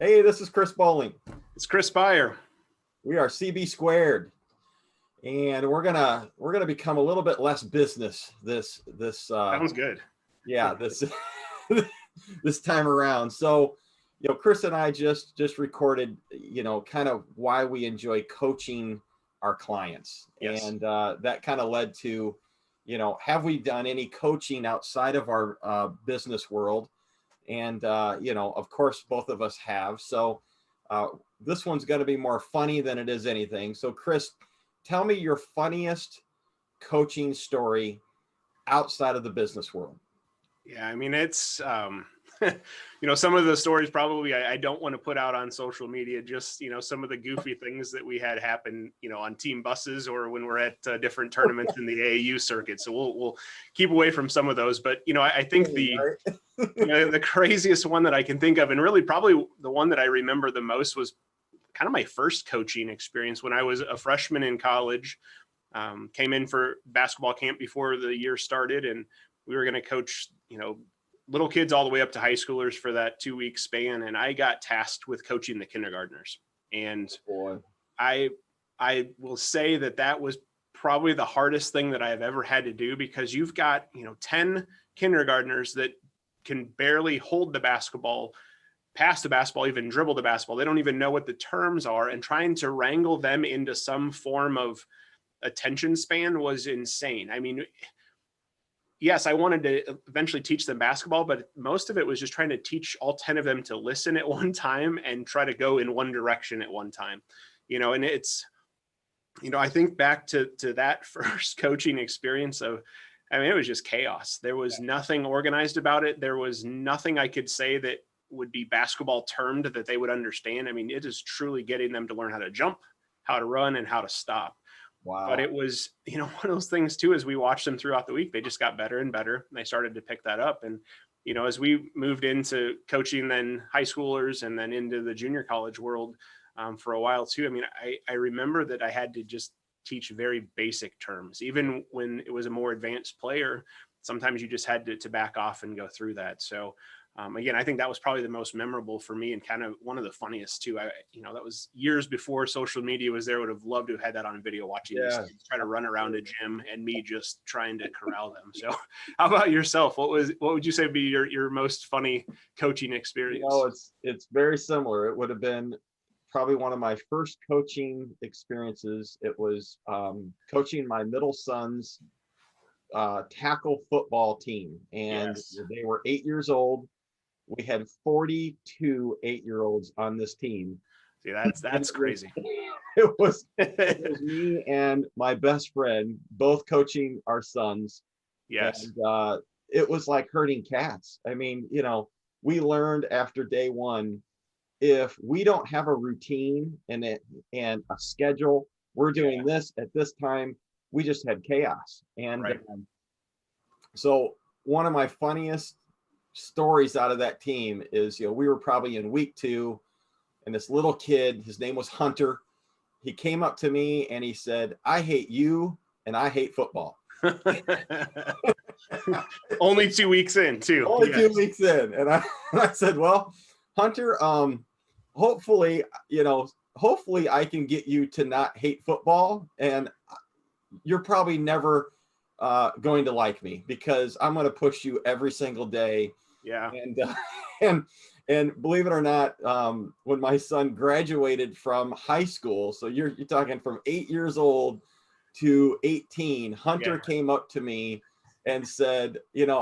Hey, this is Chris Bowling. It's Chris Beyer. We are CB Squared, and we're gonna become a little bit less business this Sounds good. yeah this this time around. So, Chris and I just recorded, kind of why we enjoy coaching our clients, Yes. and that kind of led to, have we done any coaching outside of our business world? And of course, both of us have. So uh, this one's going to be more funny than it is anything. So, Chris, tell me your funniest coaching story outside of the business world. Yeah, I mean, it's, some of the stories probably I don't want to put out on social media, just, some of the goofy things that we had happen, on team buses or when we're at different tournaments in the AAU circuit. So we'll keep away from some of those. But, I think the craziest one that I can think of, and really probably the one that I remember the most, was kind of my first coaching experience when I was a freshman in college. Came in for basketball camp before the year started, and we were going to coach, little kids all the way up to high schoolers for that 2-week span. And I got tasked with coaching the kindergartners. And Boy. I will say that was probably the hardest thing that I have ever had to do, because you've got, 10 kindergartners that can barely hold the basketball, pass the basketball, even dribble the basketball. They don't even know what the terms are, and trying to wrangle them into some form of attention span was insane. I mean, yes, I wanted to eventually teach them basketball, but most of it was just trying to teach all 10 of them to listen at one time and try to go in one direction at one time. And it's, I think back to that first coaching experience it was just chaos. There was nothing organized about it. There was nothing I could say that would be basketball termed that they would understand. I mean, it is truly getting them to learn how to jump, how to run, and how to stop. Wow. But it was, one of those things too, as we watched them throughout the week, they just got better and better. And they started to pick that up. And, as we moved into coaching then high schoolers and then into the junior college world for a while too, I mean, I remember that I had to just teach very basic terms. Even when it was a more advanced player, sometimes you just had to back off and go through that. So again, I think that was probably the most memorable for me, and kind of one of the funniest too. That was years before social media was there. Would have loved to have had that on video, watching these kids try to run around a gym and me just trying to corral them. So how about yourself? What would you say be your most funny coaching experience? It's very similar. It would have been probably one of my first coaching experiences. It was coaching my middle son's tackle football team, and they were 8 years old. We had 42 8-year-olds on this team. See, that's crazy. It was me and my best friend both coaching our sons. Yes. And it was like herding cats. I mean, we learned after day one, if we don't have a routine and a schedule, we're doing this at this time, we just had chaos. And so one of my funniest stories out of that team is, we were probably in week 2, and this little kid, his name was Hunter, he came up to me and he said, "I hate you and I hate football." Only 2 weeks in too. Only 2 weeks in. And I said, "Well, Hunter, hopefully I can get you to not hate football, and you're probably never going to like me, because I'm going to push you every single day." Yeah. And believe it or not, when my son graduated from high school, so you're talking from 8 years old to 18, Hunter came up to me and said,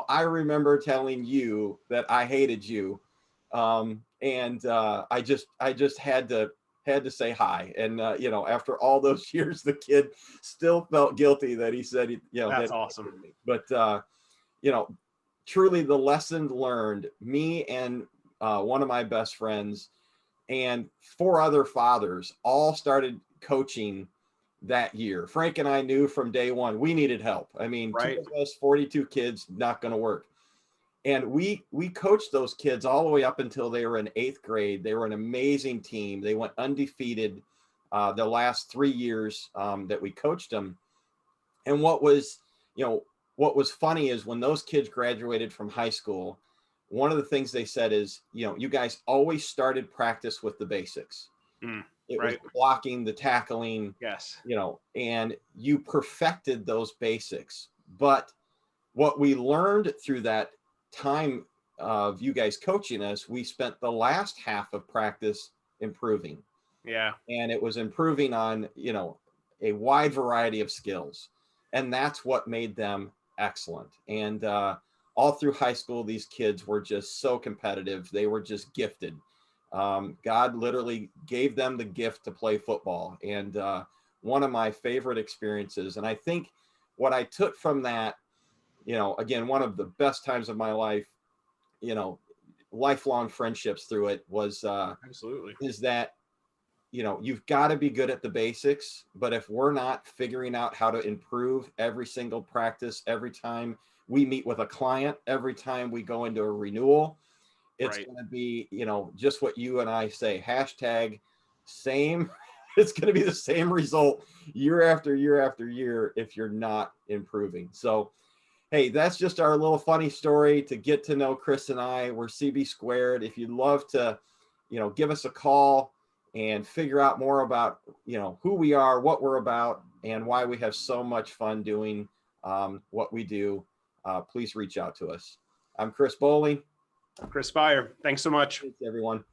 "I remember telling you that I hated you." And I just had to say hi. And after all those years, the kid still felt guilty that he said that's awesome. But truly the lesson learned, me and one of my best friends and 4 other fathers all started coaching that year. Frank and I knew from day one we needed help. I mean, 2 of us, 42 kids, not going to work. And we coached those kids all the way up until they were in 8th grade. They were an amazing team. They went undefeated the last 3 years that we coached them. And what was funny is when those kids graduated from high school, one of the things they said is, you guys always started practice with the basics. It was Right. blocking, the tackling, Yes. and you perfected those basics. But what we learned through that time of you guys coaching us, we spent the last half of practice improving. Yeah. And it was improving on, a wide variety of skills. And that's what made them excellent. And all through high school, these kids were just so competitive. They were just gifted. God literally gave them the gift to play football. And one of my favorite experiences. And I think what I took from that, again, one of the best times of my life, lifelong friendships through it was, Absolutely. is that, you've got to be good at the basics, but if we're not figuring out how to improve every single practice, every time we meet with a client, every time we go into a renewal, it's Right. going to be, just what you and I say, hashtag same. It's going to be the same result year after year after year if you're not improving. So, hey, that's just our little funny story to get to know Chris and I. We're CB Squared. If you'd love to, give us a call and figure out more about, who we are, what we're about, and why we have so much fun doing what we do, please reach out to us. I'm Chris Bowling. Chris Beyer, thanks so much. Thanks, everyone.